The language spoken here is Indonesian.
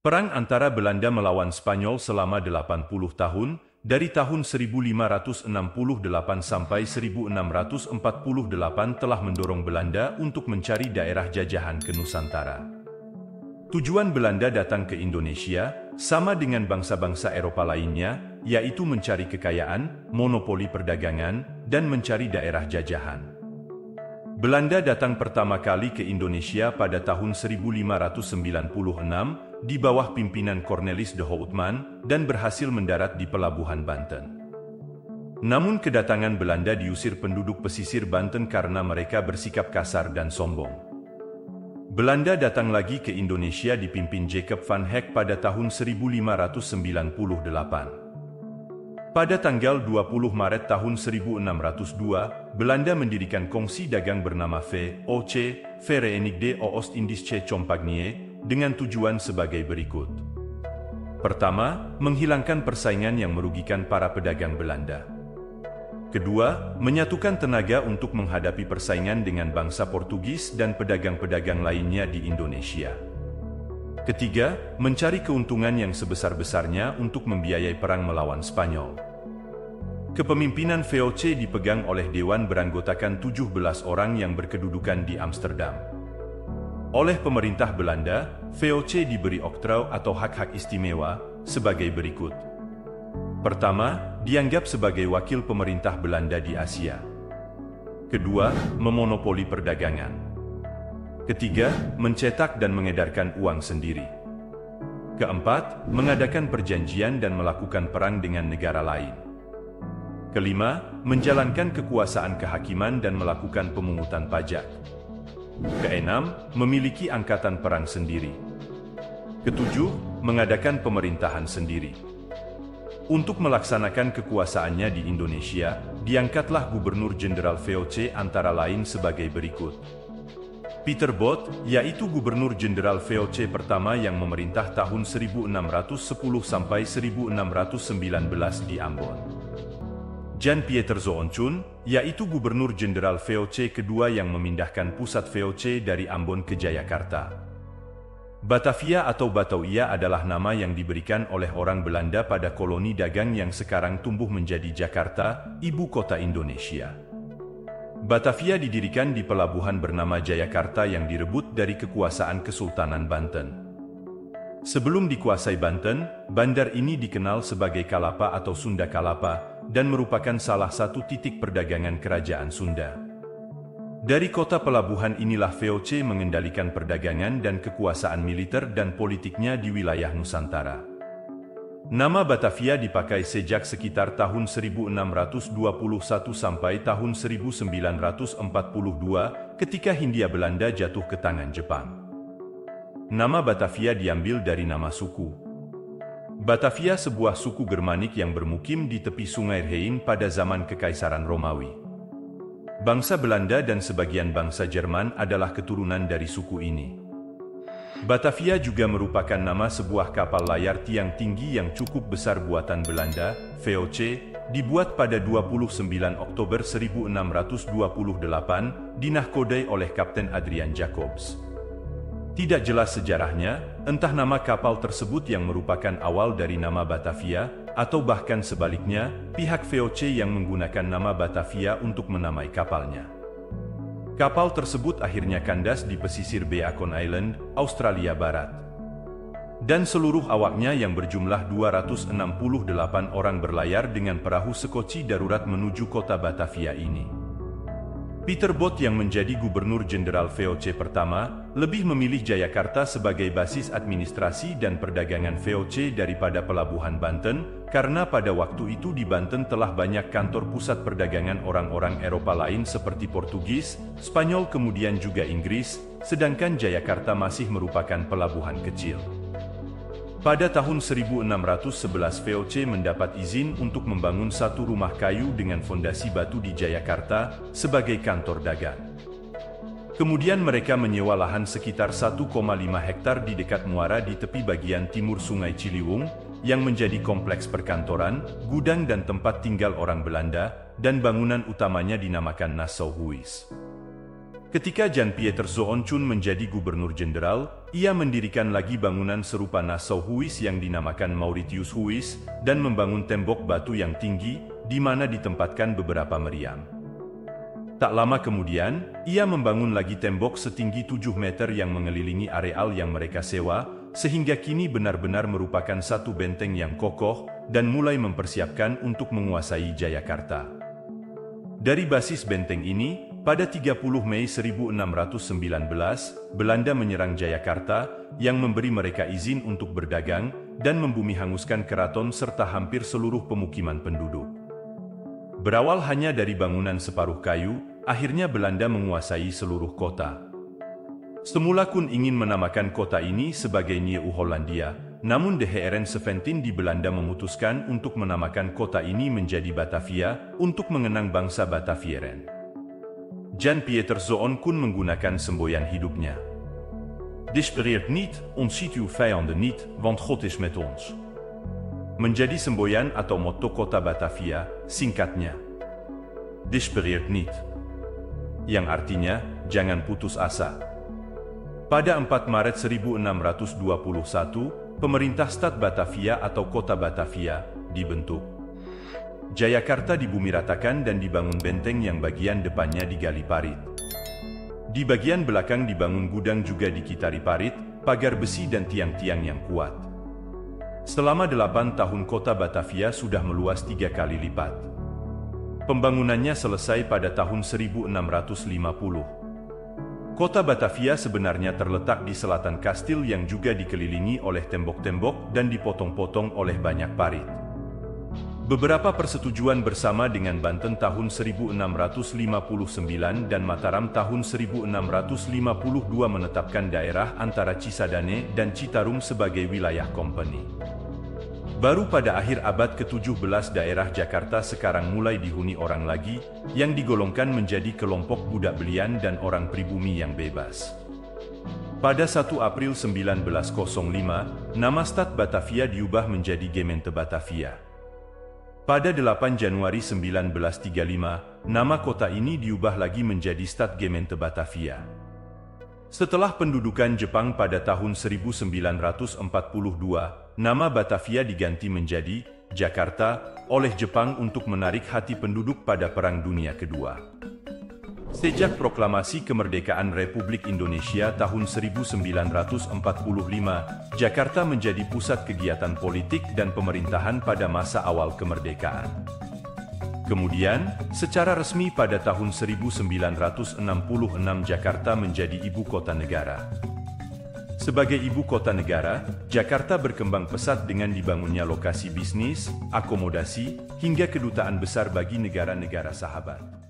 Perang antara Belanda melawan Spanyol selama 80 tahun, dari tahun 1568 sampai 1648 telah mendorong Belanda untuk mencari daerah jajahan ke Nusantara. Tujuan Belanda datang ke Indonesia, sama dengan bangsa-bangsa Eropa lainnya, yaitu mencari kekayaan, monopoli perdagangan, dan mencari daerah jajahan. Belanda datang pertama kali ke Indonesia pada tahun 1596 di bawah pimpinan Cornelis de Houtman dan berhasil mendarat di pelabuhan Banten. Namun kedatangan Belanda diusir penduduk pesisir Banten karena mereka bersikap kasar dan sombong. Belanda datang lagi ke Indonesia dipimpin Jacob van Heck pada tahun 1598. Pada tanggal 20 Maret tahun 1602, Belanda mendirikan kongsi dagang bernama VOC, Verenigde Oost-Indische Compagnie, dengan tujuan sebagai berikut. Pertama, menghilangkan persaingan yang merugikan para pedagang Belanda. Kedua, menyatukan tenaga untuk menghadapi persaingan dengan bangsa Portugis dan pedagang-pedagang lainnya di Indonesia. Ketiga, mencari keuntungan yang sebesar-besarnya untuk membiayai perang melawan Spanyol. Kepemimpinan VOC dipegang oleh Dewan beranggotakan 17 orang yang berkedudukan di Amsterdam. Oleh pemerintah Belanda, VOC diberi oktrau atau hak-hak istimewa sebagai berikut. Pertama, dianggap sebagai wakil pemerintah Belanda di Asia. Kedua, memonopoli perdagangan. Ketiga, mencetak dan mengedarkan uang sendiri. Keempat, mengadakan perjanjian dan melakukan perang dengan negara lain. Kelima, menjalankan kekuasaan kehakiman dan melakukan pemungutan pajak. Keenam, memiliki angkatan perang sendiri. Ketujuh, mengadakan pemerintahan sendiri. Untuk melaksanakan kekuasaannya di Indonesia, diangkatlah Gubernur Jenderal VOC antara lain sebagai berikut. Peter Both, yaitu Gubernur Jenderal VOC pertama yang memerintah tahun 1610 sampai 1619 di Ambon. Jan Pieter Zoonchun, yaitu Gubernur Jenderal VOC kedua yang memindahkan pusat VOC dari Ambon ke Jayakarta. Batavia atau Batavia adalah nama yang diberikan oleh orang Belanda pada koloni dagang yang sekarang tumbuh menjadi Jakarta, ibu kota Indonesia. Batavia didirikan di pelabuhan bernama Jayakarta yang direbut dari kekuasaan Kesultanan Banten. Sebelum dikuasai Banten, bandar ini dikenal sebagai Kalapa atau Sunda Kalapa dan merupakan salah satu titik perdagangan kerajaan Sunda. Dari kota pelabuhan inilah VOC mengendalikan perdagangan dan kekuasaan militer dan politiknya di wilayah Nusantara. Nama Batavia dipakai sejak sekitar tahun 1621 sampai tahun 1942 ketika Hindia Belanda jatuh ke tangan Jepang. Nama Batavia diambil dari nama suku. Batavia sebuah suku Germanik yang bermukim di tepi Sungai Rhein pada zaman Kekaisaran Romawi. Bangsa Belanda dan sebagian bangsa Jerman adalah keturunan dari suku ini. Batavia juga merupakan nama sebuah kapal layar tiang tinggi yang cukup besar buatan Belanda, VOC, dibuat pada 29 Oktober 1628, dinahkodai oleh Kapten Adrian Jacobs. Tidak jelas sejarahnya, entah nama kapal tersebut yang merupakan awal dari nama Batavia, atau bahkan sebaliknya, pihak VOC yang menggunakan nama Batavia untuk menamai kapalnya. Kapal tersebut akhirnya kandas di pesisir Beacon Island, Australia Barat. Dan seluruh awaknya yang berjumlah 268 orang berlayar dengan perahu sekoci darurat menuju kota Batavia ini. Peter Both yang menjadi Gubernur Jenderal VOC pertama, lebih memilih Jayakarta sebagai basis administrasi dan perdagangan VOC daripada pelabuhan Banten, karena pada waktu itu di Banten telah banyak kantor pusat perdagangan orang-orang Eropa lain seperti Portugis, Spanyol kemudian juga Inggris, sedangkan Jayakarta masih merupakan pelabuhan kecil. Pada tahun 1611 VOC mendapat izin untuk membangun satu rumah kayu dengan fondasi batu di Jayakarta sebagai kantor dagang. Kemudian mereka menyewa lahan sekitar 1,5 hektar di dekat muara di tepi bagian timur Sungai Ciliwung, yang menjadi kompleks perkantoran, gudang dan tempat tinggal orang Belanda, dan bangunan utamanya dinamakan Nassau Huis. Ketika Jan Pieter Zoonchun menjadi Gubernur Jenderal, ia mendirikan lagi bangunan serupa Nassau Huis yang dinamakan Mauritius Huis dan membangun tembok batu yang tinggi di mana ditempatkan beberapa meriam. Tak lama kemudian, ia membangun lagi tembok setinggi 7 meter yang mengelilingi areal yang mereka sewa, sehingga kini benar-benar merupakan satu benteng yang kokoh dan mulai mempersiapkan untuk menguasai Jayakarta. Dari basis benteng ini, pada 30 Mei 1619, Belanda menyerang Jayakarta yang memberi mereka izin untuk berdagang dan membumi hanguskan keraton serta hampir seluruh pemukiman penduduk. Berawal hanya dari bangunan separuh kayu, akhirnya Belanda menguasai seluruh kota. Semula Kun ingin menamakan kota ini sebagai Nieuw Hollandia, namun de Heren 17 di Belanda memutuskan untuk menamakan kota ini menjadi Batavia untuk mengenang bangsa Batavieren. Jan Pieter Zoon Kun menggunakan semboyan hidupnya. Despereert niet, ontziet uw vijanden niet, want God is met ons. Menjadi semboyan atau motto kota Batavia, singkatnya Despereert niet, yang artinya jangan putus asa. Pada 4 Maret 1621, pemerintah Stad Batavia atau Kota Batavia dibentuk. Jayakarta dibumiratakan dan dibangun benteng yang bagian depannya digali parit. Di bagian belakang dibangun gudang juga dikitari parit, pagar besi dan tiang-tiang yang kuat. Selama 8 tahun kota Batavia sudah meluas 3 kali lipat. Pembangunannya selesai pada tahun 1650. Kota Batavia sebenarnya terletak di selatan kastil yang juga dikelilingi oleh tembok-tembok dan dipotong-potong oleh banyak parit. Beberapa persetujuan bersama dengan Banten tahun 1659 dan Mataram tahun 1652 menetapkan daerah antara Cisadane dan Citarum sebagai wilayah kompeni. Baru pada akhir abad ke-17 daerah Jakarta sekarang mulai dihuni orang lagi, yang digolongkan menjadi kelompok budak belian dan orang pribumi yang bebas. Pada 1 April 1905, nama Stad Batavia diubah menjadi Gemeente Batavia. Pada 8 Januari 1935, nama kota ini diubah lagi menjadi Stad Gemeente Batavia. Setelah pendudukan Jepang pada tahun 1942, nama Batavia diganti menjadi Jakarta oleh Jepang untuk menarik hati penduduk pada Perang Dunia Kedua. Sejak proklamasi kemerdekaan Republik Indonesia tahun 1945, Jakarta menjadi pusat kegiatan politik dan pemerintahan pada masa awal kemerdekaan. Kemudian, secara resmi pada tahun 1966 Jakarta menjadi ibu kota negara. Sebagai ibu kota negara, Jakarta berkembang pesat dengan dibangunnya lokasi bisnis, akomodasi, hingga kedutaan besar bagi negara-negara sahabat.